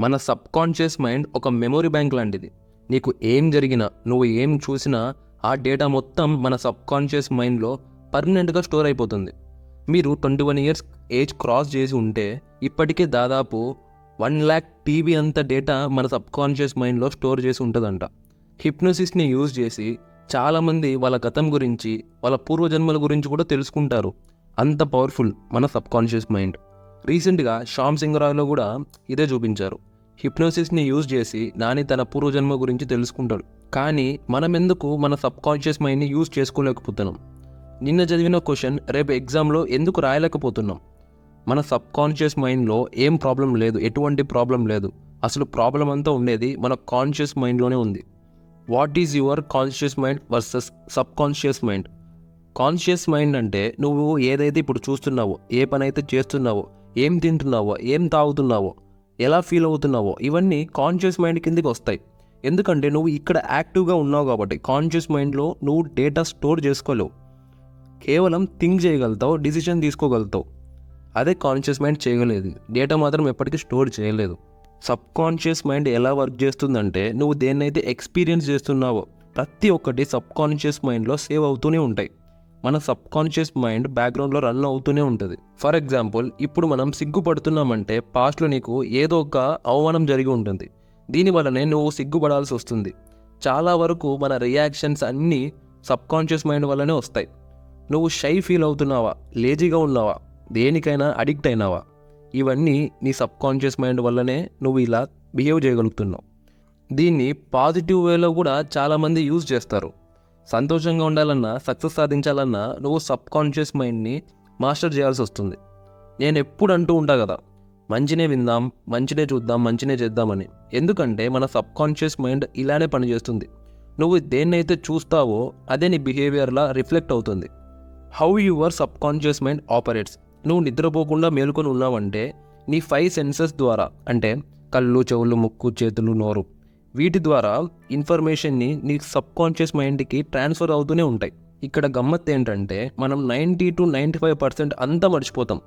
మన subconscious mind ఒక memory bank లాంటిది. నీకు ఏం జరిగినా, నువ్వు ఏం చూసినా ఆ డేటా మొత్తం మన సబ్కాన్షియస్ మైండ్లో పర్మనెంట్గా స్టోర్ అయిపోతుంది. మీరు 21 ఇయర్స్ ఏజ్ క్రాస్ చేసి ఉంటే ఇప్పటికే దాదాపు 1,00,000 టీబీ అంత డేటా మన సబ్కాన్షియస్ మైండ్లో స్టోర్ చేసి ఉంటుందంట. హిప్నోసిస్ని యూజ్ చేసి చాలామంది వాళ్ళ గతం గురించి, వాళ్ళ పూర్వజన్మల గురించి కూడా తెలుసుకుంటారు. అంత పవర్ఫుల్ మన సబ్కాన్షియస్ మైండ్. రీసెంట్గా శ్యామ్ సింగ్ రాయ్లో కూడా ఇదే చూపించారు. హిప్నోసిస్ని యూజ్ చేసి నాని తన పూర్వజన్మ గురించి తెలుసుకుంటాడు. కానీ మనం ఎందుకు మన సబ్కాన్షియస్ మైండ్ని యూజ్ చేసుకోలేకపోతున్నాం? నిన్న చదివిన క్వశ్చన్ రేపు ఎగ్జామ్లో ఎందుకు రాయలేకపోతున్నాం? మన సబ్కాన్షియస్ మైండ్లో ఏం ప్రాబ్లం లేదు, ఎటువంటి ప్రాబ్లం లేదు. అసలు ప్రాబ్లం అంతా ఉండేది మన కాన్షియస్ మైండ్లోనే ఉంది. What is your conscious mind versus subconscious mind? Conscious mind అంటే నువ్వు ఏదైతే ఇప్పుడు చూస్తున్నావో, ఏ పని అయితే చేస్తున్నావో, ఏం తింటున్నావో, ఏం తాగుతున్నావో, ఎలా ఫీల్ అవుతున్నావో, ఇవన్నీ కాన్షియస్ మైండ్ కిందకి వస్తాయి. ఎందుకంటే నువ్వు ఇక్కడ యాక్టివ్గా ఉన్నావు కాబట్టి కాన్షియస్ మైండ్లో నువ్వు డేటా స్టోర్ చేసుకోలేవు. కేవలం థింక్ చేయగలుగుతావు, డిసిషన్ తీసుకోగలుగుతావు. అదే కాన్షియస్ మైండ్ చేయగలేదు. డేటా మాత్రం ఎప్పటికీ స్టోర్ చేయలేదు. సబ్కాన్షియస్ మైండ్ ఎలా వర్క్ చేస్తుందంటే, నువ్వు దేన్నైతే ఎక్స్పీరియన్స్ చేస్తున్నావో ప్రతి ఒక్కటి సబ్కాన్షియస్ మైండ్లో సేవ్ అవుతూనే ఉంటాయి. మన సబ్కాన్షియస్ మైండ్ బ్యాక్గ్రౌండ్లో రన్ అవుతూనే ఉంటుంది. ఫర్ ఎగ్జాంపుల్, ఇప్పుడు మనం సిగ్గుపడుతున్నామంటే పాస్ట్లో నీకు ఏదో ఒక అవమానం జరిగి ఉంటుంది. దీనివల్లనే నువ్వు సిగ్గుపడాల్సి వస్తుంది. చాలా వరకు మన రియాక్షన్స్ అన్నీ సబ్కాన్షియస్ మైండ్ వల్లనే వస్తాయి. నువ్వు షై ఫీల్ అవుతున్నావా, లేజీగా ఉన్నావా, దేనికైనా అడిక్ట్ అయినావా, ఇవన్నీ నీ సబ్కాన్షియస్ మైండ్ వల్లనే నువ్వు ఇలా బిహేవ్ చేయగలుగుతున్నావు. దీన్ని పాజిటివ్ వేలో కూడా చాలామంది యూజ్ చేస్తారు. సంతోషంగా ఉండాలన్నా, సక్సెస్ సాధించాలన్నా నువ్వు సబ్కాన్షియస్ మైండ్ని మాస్టర్ చేయాల్సి వస్తుంది. నేను ఎప్పుడు అంటూ ఉంటా కదా, మంచినే విందాం, మంచినే చూద్దాం, మంచినే చేద్దామని. ఎందుకంటే మన సబ్కాన్షియస్ మైండ్ ఇలానే పనిచేస్తుంది. నువ్వు దేన్నైతే చూస్తావో అదే నీ బిహేవియర్లా రిఫ్లెక్ట్ అవుతుంది. How your subconscious mind operates. నువ్వు నిద్రపోకుండా మేలుకొని ఉన్నావంటే నీ 5 సెన్సెస్ ద్వారా, అంటే కళ్ళు, చెవులు, ముక్కు, చేతులు, నోరు, వీటి ద్వారా ఇన్ఫర్మేషన్ని నీ సబ్కాన్షియస్ మైండ్కి ట్రాన్స్ఫర్ అవుతూనే ఉంటాయి. ఇక్కడ గమ్మత్ ఏంటంటే మనం 90 to 95% అంతా మర్చిపోతాం.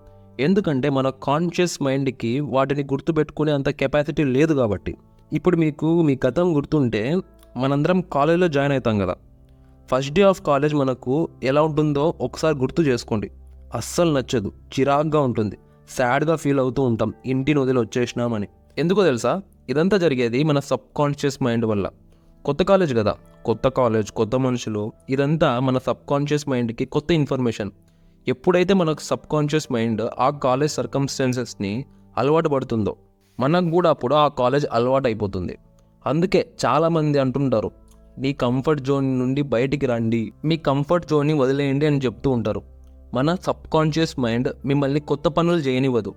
ఎందుకంటే మన కాన్షియస్ మైండ్కి వాటిని గుర్తుపెట్టుకునే అంత కెపాసిటీ లేదు కాబట్టి. ఇప్పుడు మీకు మీ గతం గుర్తుంటే, మనందరం కాలేజ్లో జాయిన్ అవుతాం కదా. ఫస్ట్ డే ఆఫ్ కాలేజ్ మనకు ఎలా ఉంటుందో ఒకసారి గుర్తు చేసుకోండి. అస్సలు నచ్చదు, చిరాగ్గా ఉంటుంది, సాడ్గా ఫీల్ అవుతూ ఉంటాం, ఇంటిని వదిలి వచ్చేసినామని. ఎందుకో తెలుసా? ఇదంతా జరిగేది మన సబ్కాన్షియస్ మైండ్ వల్ల. కొత్త కాలేజ్ కదా, కొత్త కాలేజ్, కొత్త మనుషులు, ఇదంతా మన సబ్కాన్షియస్ మైండ్కి కొత్త ఇన్ఫర్మేషన్. ఎప్పుడైతే మనకు సబ్కాన్షియస్ మైండ్ ఆ కాలేజ్ సర్కమ్స్టాన్సెస్ని అలవాటు పడుతుందో మనకు కూడా అప్పుడు ఆ కాలేజ్ అలవాటు అయిపోతుంది. అందుకే చాలామంది అంటుంటారు, మీ కంఫర్ట్ జోన్ నుండి బయటికి రండి, మీ కంఫర్ట్ జోన్ని వదిలేయండి అని చెప్తూ ఉంటారు. మన సబ్కాన్షియస్ మైండ్ మిమ్మల్ని కొత్త పనులు చేయనివ్వదు.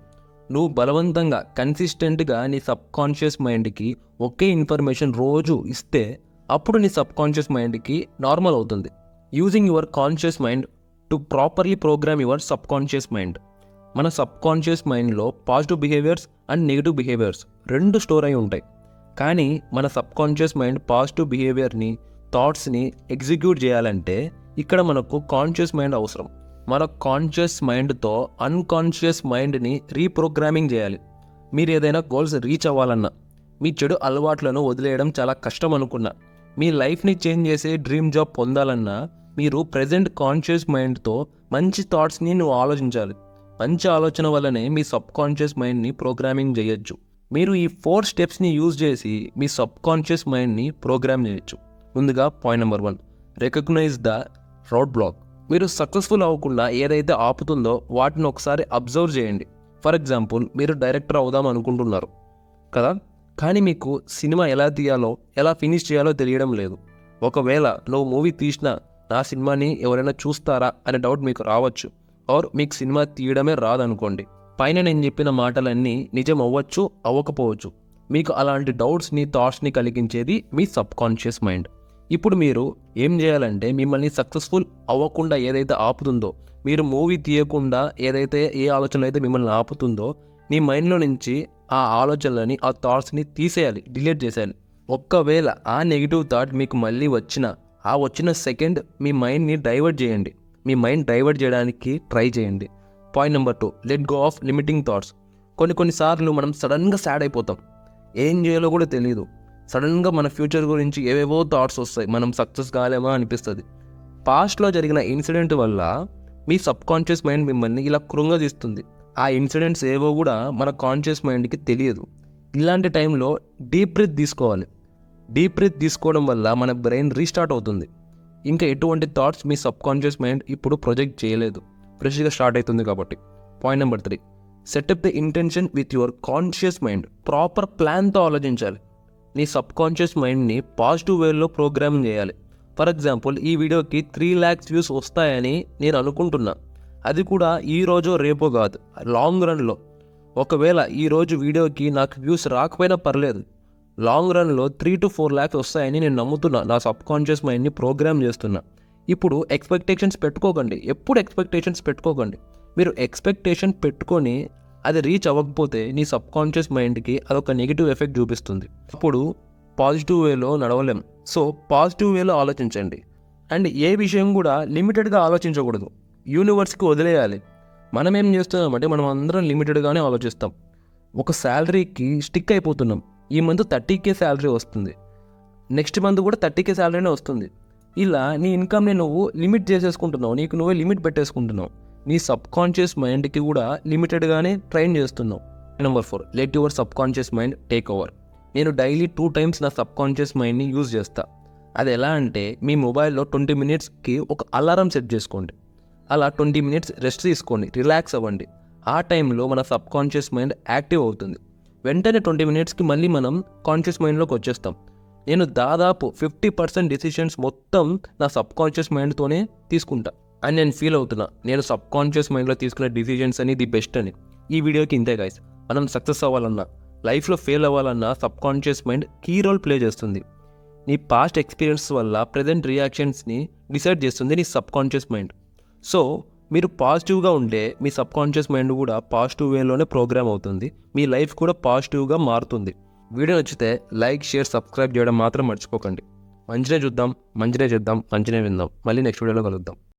నువ్వు బలవంతంగా, కన్సిస్టెంట్గా నీ సబ్కాన్షియస్ మైండ్కి ఒకే ఇన్ఫర్మేషన్ రోజు ఇస్తే అప్పుడు నీ సబ్కాన్షియస్ మైండ్కి నార్మల్ అవుతుంది. Using your conscious mind to properly programme your subconscious mind. మన సబ్కాన్షియస్ మైండ్లో positive behaviours and negative behaviours రెండు స్టోర్ అయి ఉంటాయి. కానీ మన సబ్కాన్షియస్ మైండ్ పాజిటివ్ బిహేవియర్ని, థాట్స్ని ఎగ్జిక్యూట్ చేయాలంటే ఇక్కడ మనకు కాన్షియస్ మైండ్ అవసరం. మన కాన్షియస్ మైండ్తో అన్కాన్షియస్ మైండ్ని రీప్రోగ్రామింగ్ చేయాలి. మీరు ఏదైనా గోల్స్ రీచ్ అవ్వాలన్నా, మీ చెడు అలవాట్లను వదిలేయడం చాలా కష్టం అనుకున్నా, మీ లైఫ్ని చేంజ్ చేసే డ్రీమ్ జాబ్ పొందాలన్నా మీరు ప్రజెంట్ కాన్షియస్ మైండ్తో మంచి థాట్స్ని నువ్వు ఆలోచించాలి. మంచి ఆలోచన వల్లనే మీ సబ్కాన్షియస్ మైండ్ని ప్రోగ్రామింగ్ చేయొచ్చు. మీరు ఈ 4 స్టెప్స్ని యూజ్ చేసి మీ సబ్కాన్షియస్ మైండ్ని ప్రోగ్రామ్ చేయొచ్చు. ముందుగా point number 1, recognize the road block. మీరు సక్సెస్ఫుల్ అవ్వకుండా ఏదైతే ఆపుతుందో వాటిని ఒకసారి అబ్జర్వ్ చేయండి. ఫర్ ఎగ్జాంపుల్, మీరు డైరెక్టర్ అవుదాం అనుకుంటున్నారు కదా, కానీ మీకు సినిమా ఎలా తీయాలో, ఎలా ఫినిష్ చేయాలో తెలియడం లేదు. ఒకవేళ నువ్వు మూవీ తీసినా నా సినిమాని ఎవరైనా చూస్తారా అనే డౌట్ మీకు రావచ్చు. ఆర్ మీకు సినిమా తీయడమే రాదనుకోండి. పైన నేను చెప్పిన మాటలన్నీ నిజం అవ్వచ్చు, అవ్వకపోవచ్చు. మీకు అలాంటి డౌట్స్ని, థాట్స్ని కలిగించేది మీ సబ్కాన్షియస్ మైండ్. ఇప్పుడు మీరు ఏం చేయాలంటే, మిమ్మల్ని సక్సెస్ఫుల్ అవ్వకుండా ఏదైతే ఆపుతుందో, మీరు మూవీ తీయకుండా ఏదైతే ఏ ఆలోచన అయితే మిమ్మల్ని ఆపుతుందో, నీ మైండ్లో నుంచి ఆ ఆలోచనలని, ఆ థాట్స్ని తీసేయాలి, డిలీట్ చేసేయాలి. ఒక్కవేళ ఆ నెగిటివ్ థాట్ మీకు మళ్ళీ వచ్చిన సెకండ్ మీ మైండ్ని డైవర్ట్ చేయండి. మీ మైండ్ డైవర్ట్ చేయడానికి ట్రై చేయండి. Point number 2, let go of limiting thoughts. కొన్నిసార్లు మనం సడన్గా సాడ్ అయిపోతాం. ఏం చేయాలో కూడా తెలియదు. సడన్గా మన ఫ్యూచర్ గురించి ఏవేవో థాట్స్ వస్తాయి, మనం సక్సెస్ కాలేమా అనిపిస్తుంది. పాస్ట్లో జరిగిన ఇన్సిడెంట్ వల్ల మీ సబ్ కాన్షియస్ మైండ్ మిమ్మల్ని ఇలా కృంగదీస్తుంది. ఆ ఇన్సిడెంట్స్ ఏవో కూడా మన కాన్షియస్ మైండ్కి తెలియదు. ఇలాంటి టైంలో డీప్ బ్రీత్ తీసుకోవాలి. డీప్ బ్రీత్ తీసుకోవడం వల్ల మన బ్రెయిన్ రీస్టార్ట్ అవుతుంది. ఇంకా ఎటువంటి థాట్స్ మీ సబ్ కాన్షియస్ మైండ్ ఇప్పుడు ప్రొజెక్ట్ చేయలేదు, ఫ్రెష్గా స్టార్ట్ అవుతుంది కాబట్టి. Point number 3, setup the intention with your conscious mind. Proper ప్లాన్తో ఆలోచించాలి. నీ సబ్ కాన్షియస్ మైండ్ని పాజిటివ్ వేలో ప్రోగ్రామింగ్ చేయాలి. ఫర్ ఎగ్జాంపుల్, ఈ వీడియోకి 3 lakhs వ్యూస్ వస్తాయని నేను అనుకుంటున్నా. అది కూడా ఈ రోజో రేపో కాదు, లాంగ్ రన్లో. ఒకవేళ ఈరోజు వీడియోకి నాకు వ్యూస్ రాకపోయినా పర్లేదు, లాంగ్ రన్లో 3 to 4 lakhs వస్తాయని నేను నమ్ముతున్నా. నా సబ్ కాన్షియస్ మైండ్ని ప్రోగ్రామ్ చేస్తున్నా. ఇప్పుడు ఎక్స్పెక్టేషన్స్ పెట్టుకోకండి, ఎప్పుడు ఎక్స్పెక్టేషన్స్ పెట్టుకోకండి. మీరు ఎక్స్పెక్టేషన్ పెట్టుకొని అది రీచ్ అవ్వకపోతే నీ సబ్ కాన్షియస్ మైండ్కి అదొక నెగిటివ్ ఎఫెక్ట్ చూపిస్తుంది. అప్పుడు పాజిటివ్ వేలో నడవలేం. సో పాజిటివ్ వేలో ఆలోచించండి. అండ్ ఏ విషయం కూడా లిమిటెడ్గా ఆలోచించకూడదు, యూనివర్స్కి వదిలేయాలి. మనం ఏం చేస్తున్నామంటే మనం అందరం లిమిటెడ్గానే ఆలోచిస్తాం. ఒక శాలరీకి స్టిక్ అయిపోతున్నాం. ఈ మంత్ 30K శాలరీ వస్తుంది, నెక్స్ట్ మంత్ కూడా 30K శాలరీనే వస్తుంది. ఇలా నీ ఇన్కమ్ని నువ్వు లిమిట్ చేసేసుకుంటున్నావు, నీకు నువ్వే లిమిట్ పెట్టేసుకుంటున్నావు. నీ సబ్ కాన్షియస్ మైండ్కి కూడా లిమిటెడ్గానే ట్రైన్ చేస్తున్నావు. Number 4, let your sub conscious mind take over. నేను డైలీ 2 times నా సబ్ కాన్షియస్ మైండ్ని యూజ్ చేస్తా. అది ఎలా అంటే, మీ మొబైల్లో 20 minutesకి ఒక అలారం సెట్ చేసుకోండి. అలా 20 minutes రెస్ట్ తీసుకోండి, రిలాక్స్ అవ్వండి. ఆ టైంలో మన సబ్ కాన్షియస్ మైండ్ యాక్టివ్ అవుతుంది. వెంటనే 20 minutesకి మళ్ళీ మనం కాన్షియస్ మైండ్లోకి వచ్చేస్తాం. నేను దాదాపు 50% డెసిషన్స్ మొత్తం నా సబ్ కాన్షియస్ మైండ్తోనే తీసుకుంటా అని నేను ఫీల్ అవుతున్నా. నేను సబ్ కాన్షియస్ మైండ్లో తీసుకునే డిసిజన్స్ అని ది బెస్ట్ అని. ఈ వీడియోకి ఇంతే గైస్. మనం సక్సెస్ అవ్వాలన్నా, లైఫ్లో ఫెయిల్ అవ్వాలన్నా sub conscious mind key role play చేస్తుంది. నీ పాస్ట్ ఎక్స్పీరియన్స్ వల్ల ప్రజెంట్ రియాక్షన్స్ని డిసైడ్ చేస్తుంది నీ సబ్ కాన్షియస్ మైండ్. సో మీరు పాజిటివ్గా ఉంటే మీ సబ్ కాన్షియస్ మైండ్ కూడా పాజిటివ్ వేలోనే ప్రోగ్రామ్ అవుతుంది. మీ లైఫ్ కూడా పాజిటివ్గా మారుతుంది. వీడియో నచ్చితే లైక్, షేర్, సబ్స్క్రైబ్ చేయడం మాత్రం మర్చిపోకండి. మంచినే చూద్దాం, మంచినే చేద్దాం, మంచినే విందాం. మళ్ళీ నెక్స్ట్ వీడియోలో కలుద్దాం.